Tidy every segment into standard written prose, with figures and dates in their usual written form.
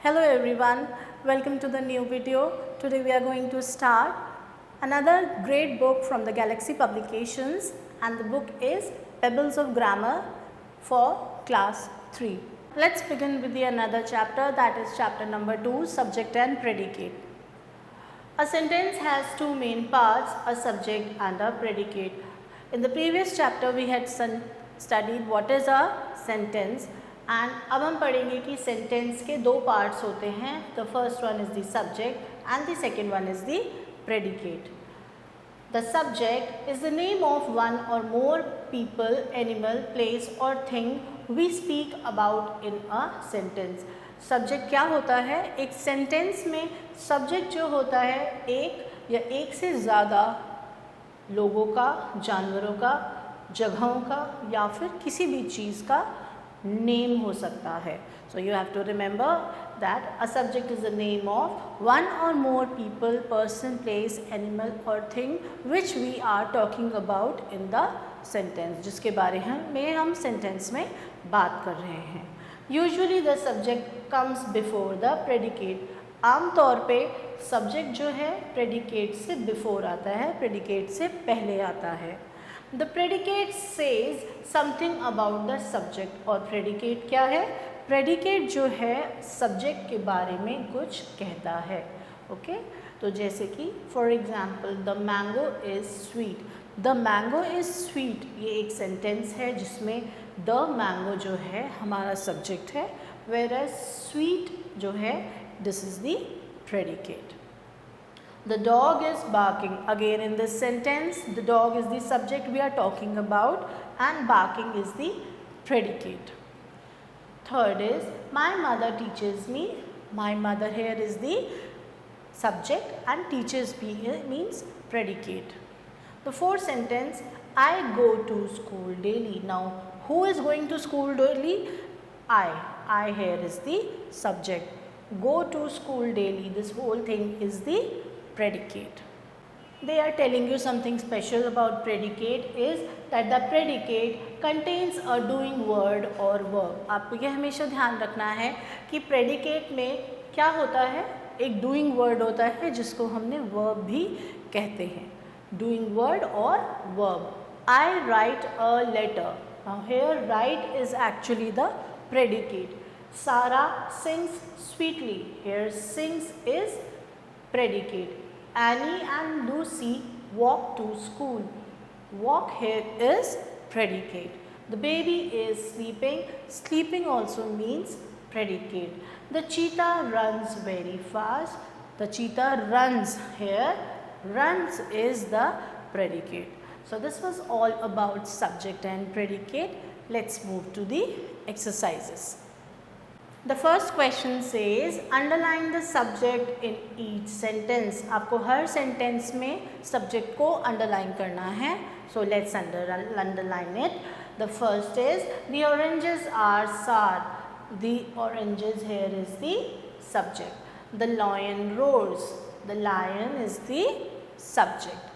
Hello everyone, welcome to the new video. Today we are going to start another great book from the Galaxy Publications, and the book is Pebbles of Grammar for class 3. Let's begin with the another chapter, that is chapter number 2, subject and predicate. A sentence has two main parts, a subject and a predicate. In the previous chapter we had studied what is a sentence, and अब हम पढ़ेंगे कि sentence के दो parts होते हैं. The first one is the subject and the second one is the predicate. The subject is the name of one or more people, animal, place or thing we speak about in a sentence. Subject क्या होता है? एक sentence में subject जो होता है एक या एक से ज़्यादा लोगों का, जानवरों का, जगहों का या फिर किसी भी चीज़ का नेम हो सकता है. So you have to remember that a subject is the name of one or more people, person, place, animal or thing which we are talking about in the sentence, जिसके बारे में हम सेंटेंस में बात कर रहे हैं. Usually the subject comes before the predicate. आमतौर पे सब्जेक्ट जो है प्रेडिकेट से बिफोर आता है, प्रेडिकेट से पहले आता है. The predicate says something about the subject. और predicate क्या है? predicate जो है subject के बारे में कुछ कहता है. ओके तो जैसे कि for example the mango is sweet. The mango is sweet ये एक sentence है जिसमें the mango जो है हमारा subject है, whereas sweet जो है this is the predicate. The dog is barking. Again in this sentence, the dog is the subject we are talking about and barking is the predicate. Third is, my mother teaches me. My mother here is the subject and teaches me means predicate. The fourth sentence, I go to school daily. Now, who is going to school daily? I. I here is the subject. Go to school daily. This whole thing is the predicate. They are telling you something special about predicate is that the predicate contains a doing word or verb. आपको यह हमेशा ध्यान रखना है कि predicate में क्या होता है? एक doing word होता है जिसको हमने verb भी कहते हैं. doing word or verb. I write a letter. Now here write is actually the predicate. Sarah sings sweetly. Here sings is predicate. Annie and Lucy walk to school. Walk here is predicate. The baby is sleeping. Sleeping also means predicate. The cheetah runs very fast. The cheetah runs here. Runs is the predicate. So this was all about subject and predicate. Let's move to the exercises. The first question says underline the subject in each sentence. आपको हर sentence में subject को underline करना है. So let's underline it. The first is the oranges are sour. The oranges here is the subject. The lion roars. The lion is the subject.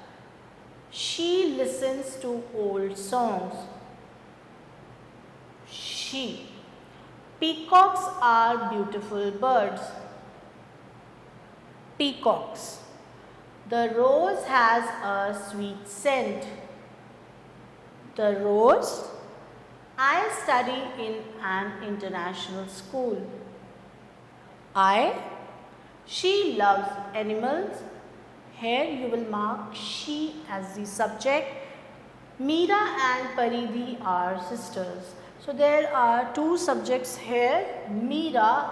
She listens to old songs. She. Peacocks are beautiful birds. Peacocks. The rose has a sweet scent. The rose. I study in an international school. I. She loves animals. Here you will mark she as the subject. Meera and Paridhi are sisters. So there are two subjects here, Meera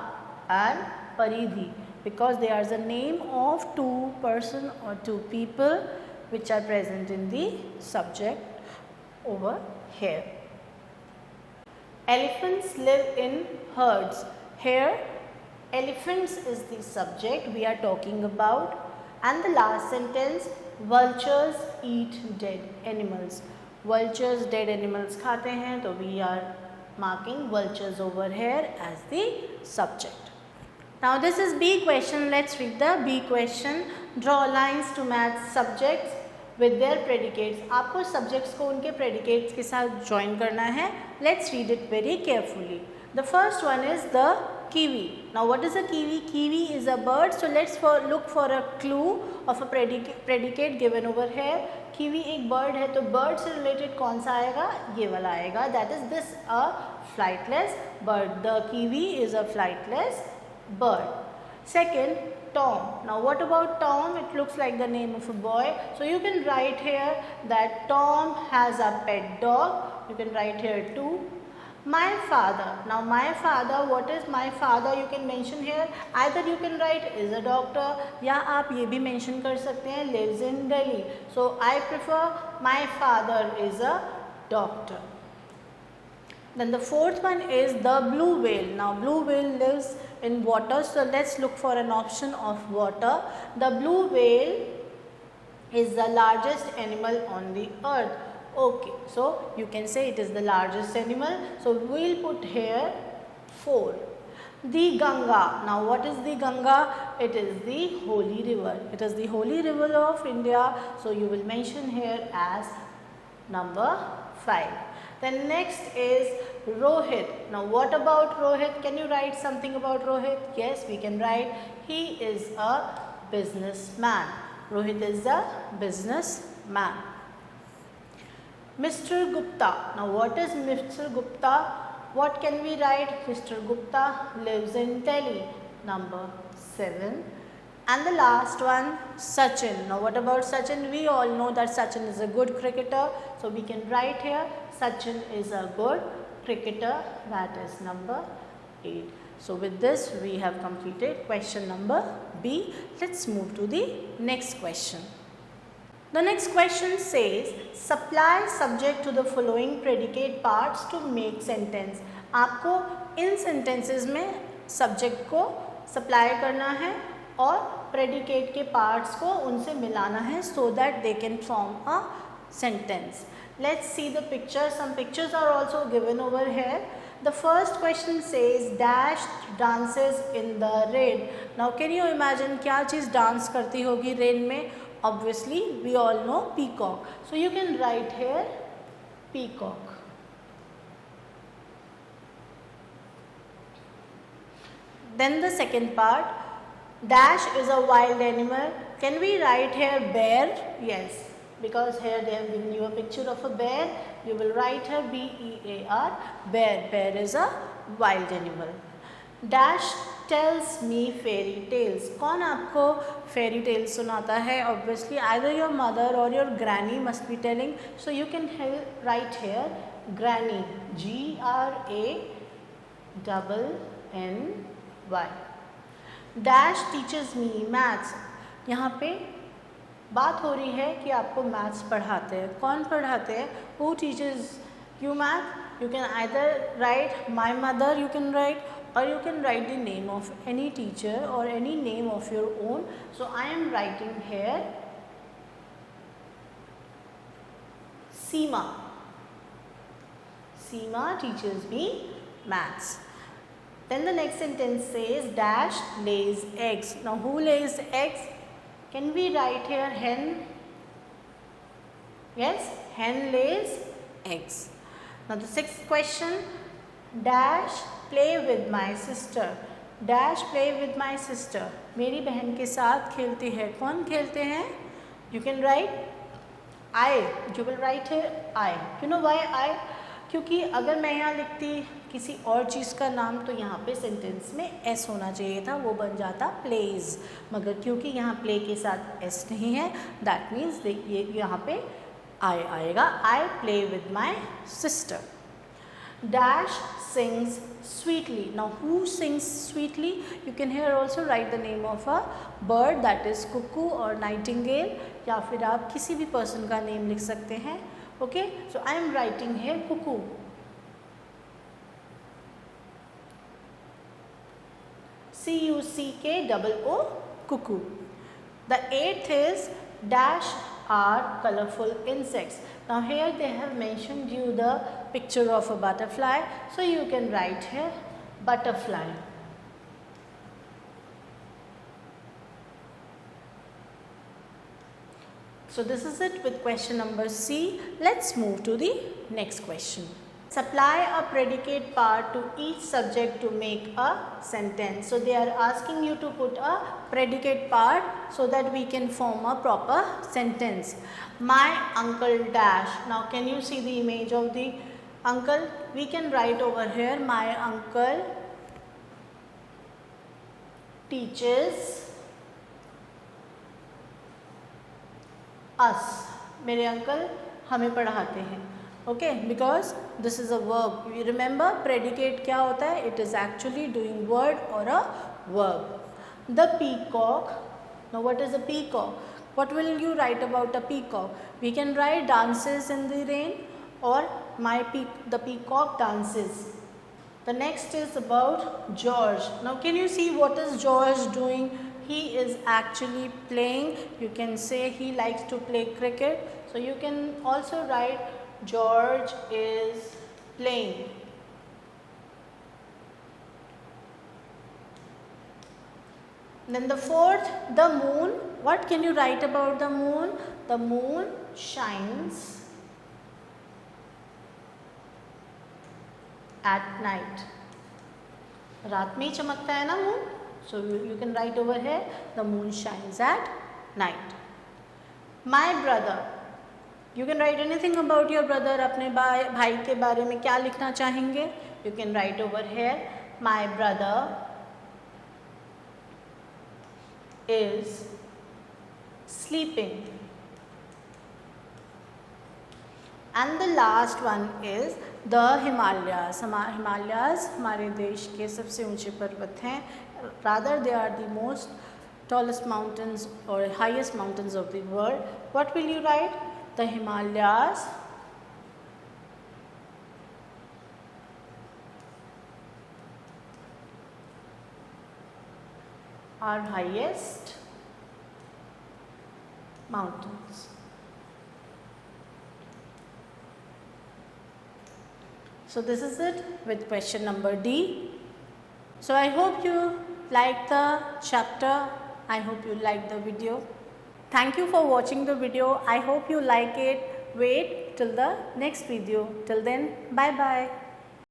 and Paridhi, because they are the name of two person or two people which are present in the subject over here. Elephants live in herds. Here elephants is the subject we are talking about, and the last sentence, vultures eat dead animals. Vultures dead animals खाते हैं, तो we are marking vultures over here as the subject. Now this is B question. Let's read the B question. Draw lines to match subjects with their predicates. आपको subjects को उनके predicates के साथ join करना है. Let's read it very carefully. The first one is the kiwi. Now what is a kiwi? Kiwi is a bird. So let's look for a clue of a predicate given over here. Kiwi एक bird है, तो bird से related कौन सा आएगा? ये वाला आएगा. That is this a flightless bird. The kiwi is a flightless bird. Second, Tom. Now what about Tom? It looks like the name of a boy. So you can write here that Tom has a pet dog. You can write here too. My father. Now my father, what is my father? You can mention here. Either you can write is a doctor, या आप ये भी mention कर सकते हैं lives in Delhi. So I prefer my father is a doctor. Then the fourth one is the blue whale. Now blue whale lives in water. So let's look for an option of water. The blue whale is the largest animal on the earth. Okay, so you can say it is the largest animal. So we will put here 4. The Ganga. Now what is the Ganga? It is the holy river. It is the holy river of India. So you will mention here as number 5. Then next is Rohit. Now what about Rohit? Can you write something about Rohit? Yes, we can write. He is a businessman. Rohit is a businessman. Mr. Gupta. Now what is Mr. Gupta? What can we write? Mr. Gupta lives in Delhi. Number 7. And the last one, Sachin. Now what about Sachin? We all know that Sachin is a good cricketer. So we can write here Sachin is a good cricketer. That is number 8. So with this we have completed question number B. Let's move to the next question. The next question says supply subject to the following predicate parts to make sentence. आपको इन sentences में subject को supply करना है और predicate के parts को उनसे मिलाना है so that they can form a sentence. Let's see the picture. Some pictures are also given over here. The first question says dash dances in the rain. Now can you imagine क्या चीज़ dance करती होगी rain में? Obviously we all know peacock. So you can write here peacock. Then the second part, dash is a wild animal. Can we write here bear? Yes, because here they have given you a picture of a bear. You will write here B-E-A-R, bear. Bear is a wild animal. Dash tells me fairy tales. कौन आपको fairy tales सुनाता है? Obviously either your mother or your granny must be telling. So you can write here granny. G-R-A-N-N-Y. Dash teaches me maths. यहाँ पे बात हो रही है कि आपको maths पढ़ाते हैं. कौन पढ़ाते हैं? Who teaches you math? You can either write my mother, you can write, or you can write the name of any teacher or any name of your own. So I am writing here Seema. Seema teaches me maths. Then the next sentence says dash lays eggs. Now who lays eggs? Can we write here hen? Yes, hen lays eggs. Now the sixth question, dash play with my sister. Dash play with my sister. मेरी बहन के साथ खेलती है. कौन खेलते हैं? You can write I. You will write here I. You know why I? क्योंकि अगर मैं यहाँ लिखती किसी और चीज़ का नाम तो यहाँ पे सेंटेंस में S होना चाहिए था, वो बन जाता plays. मगर क्योंकि यहाँ play के साथ S नहीं है, that means ये यहाँ पे I आएगा. I play with my sister. Dash sings sweetly. Now who sings sweetly? You can here also write the name of a bird, that is cuckoo or nightingale, या फिर आप किसी भी person का name लिख सकते हैं. Okay, so I am writing here cuckoo. C-U-C-K-O-O, cuckoo. The eighth is dash are colorful insects. Now here they have mentioned you the picture of a butterfly, so you can write here butterfly. So this is it with question number C. Let's move to the next question. Supply a predicate part to each subject to make a sentence. So they are asking you to put a predicate part so that we can form a proper sentence. My uncle dash. Now can you see the image of the uncle? We can write over here, my uncle teaches us. मेरे uncle हमें पढ़ाते हैं. Okay, because this is a verb. You remember predicate क्या होता है? It is actually doing word or a verb. The peacock. Now what is a peacock? What will you write about a peacock? We can write dances in the rain or the peacock dances. The next is about George. Now can you see what is George doing? He is actually playing. You can say he likes to play cricket. So you can also write George is playing. Then the fourth, the moon. What can you write about the moon? The moon shines at night. रात में ही चमकता है ना moon. So you can write over here, the moon shines at night. My brother. You can write anything about your brother. अपने भाई के बारे में क्या लिखना चाहेंगे? You can write over here, my brother is sleeping. And the last one is the Himalayas. Himalayas हमारे देश के सबसे ऊंचे पर्वत हैं. Rather they are the most tallest mountains or highest mountains of the world. What will you write? The Himalayas are highest mountains. So this is it with question number D. So I hope you liked the chapter. I hope you liked the video. Thank you for watching the video. I hope you like it. Wait till the next video. Till then, bye bye.